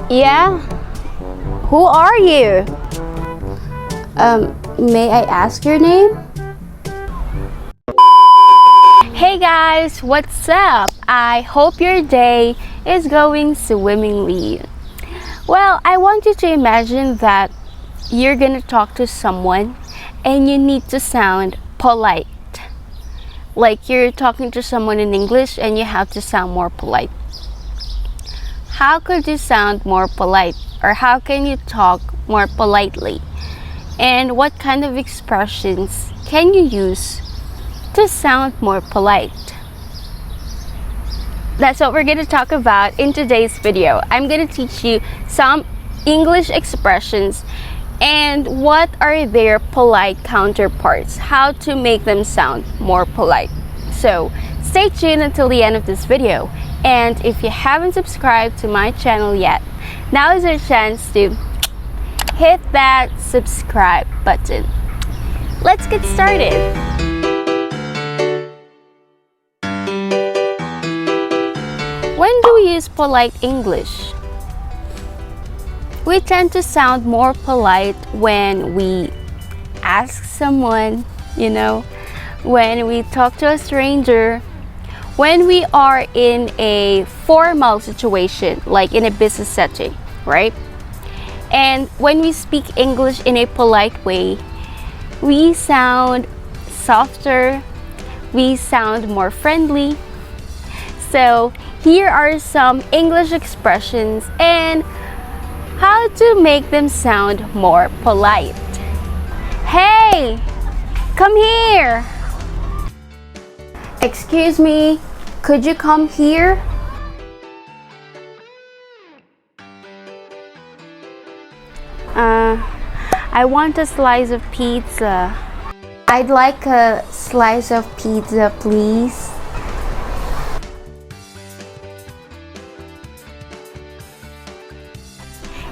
Yeah? Who are you? May I ask your name? Hey guys, what's up? I hope your day is going swimmingly. Well, I want you to imagine that you're gonna talk to someone and you need to sound polite. Like you're talking to someone in English and you have to sound more polite. How could you sound more polite? Or how can you talk more politely? And what kind of expressions can you use to sound more polite? That's what we're going to talk about in today's video. I'm going to teach you some English expressions and what are their polite counterparts, how to make them sound more polite. So stay tuned until the end of this video. And if you haven't subscribed to my channel yet, now is your chance to hit that subscribe button. Let's get started. When do we use polite English? We tend to sound more polite when we ask someone, when we talk to a stranger, when we are in a formal situation, like in a business setting, right? And when we speak English in a polite way, we sound softer, we sound more friendly. So here are some English expressions and how to make them sound more polite. Hey, come here. Excuse me, could you come here? I want a slice of pizza. I'd like a slice of pizza, please.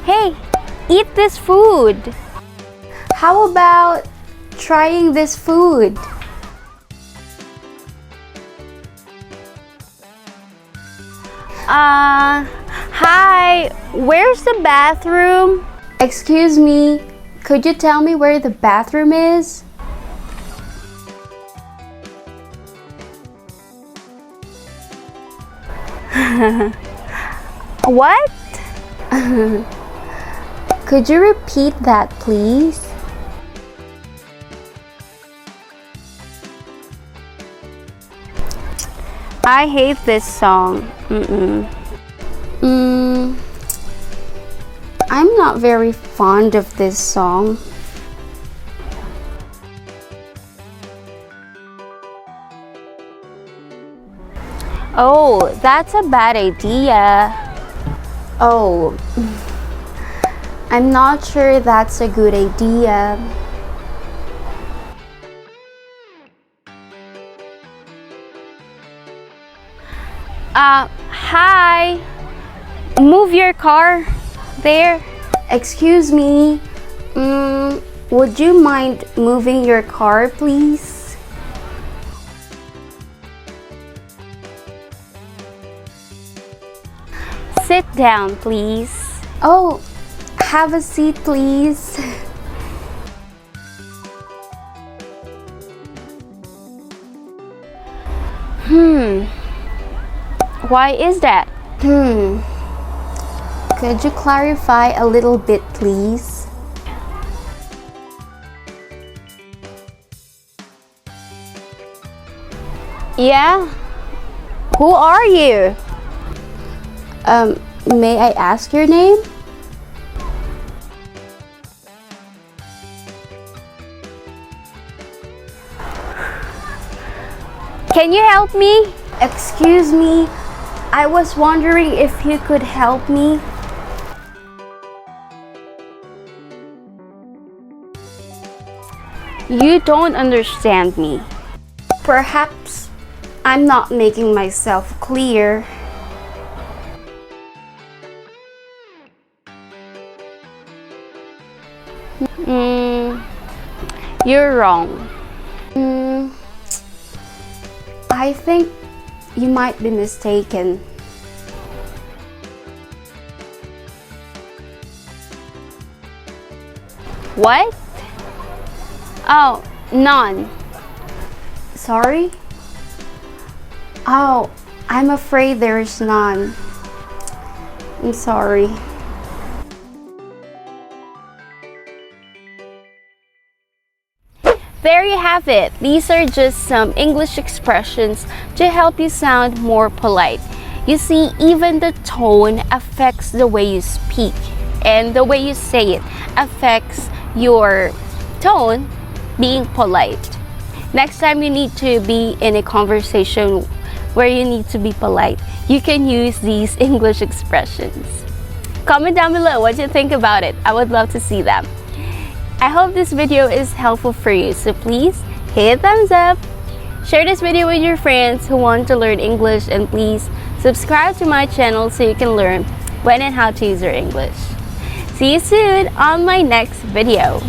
Hey, eat this food. How about trying this food? Hi, where's the bathroom? Excuse me, could you tell me where the bathroom is? What? Could you repeat that, please? I hate this song. I'm not very fond of this song. Oh, that's a bad idea. Oh, I'm not sure that's a good idea. Hi, move your car there. Excuse me, would you mind moving your car, please? Sit down, please. Oh, have a seat, please. Why is that? Could you clarify a little bit, please? Yeah? Who are you? May I ask your name? Can you help me? Excuse me, I was wondering if you could help me. You don't understand me. Perhaps I'm not making myself clear. You're wrong. I think you might be mistaken. What? Oh, none. Sorry? Oh, I'm afraid there's none. I'm sorry. There you have it. These are just some English expressions to help you sound more polite. You see, even the tone affects the way you speak, and the way you say it affects your tone being polite. Next time you need to be in a conversation where you need to be polite, you can use these English expressions. Comment down below what you think about it. I would love to see them. I hope this video is helpful for you, so please hit a thumbs up, share this video with your friends who want to learn English, and please subscribe to my channel so you can learn when and how to use your English. See you soon on my next video.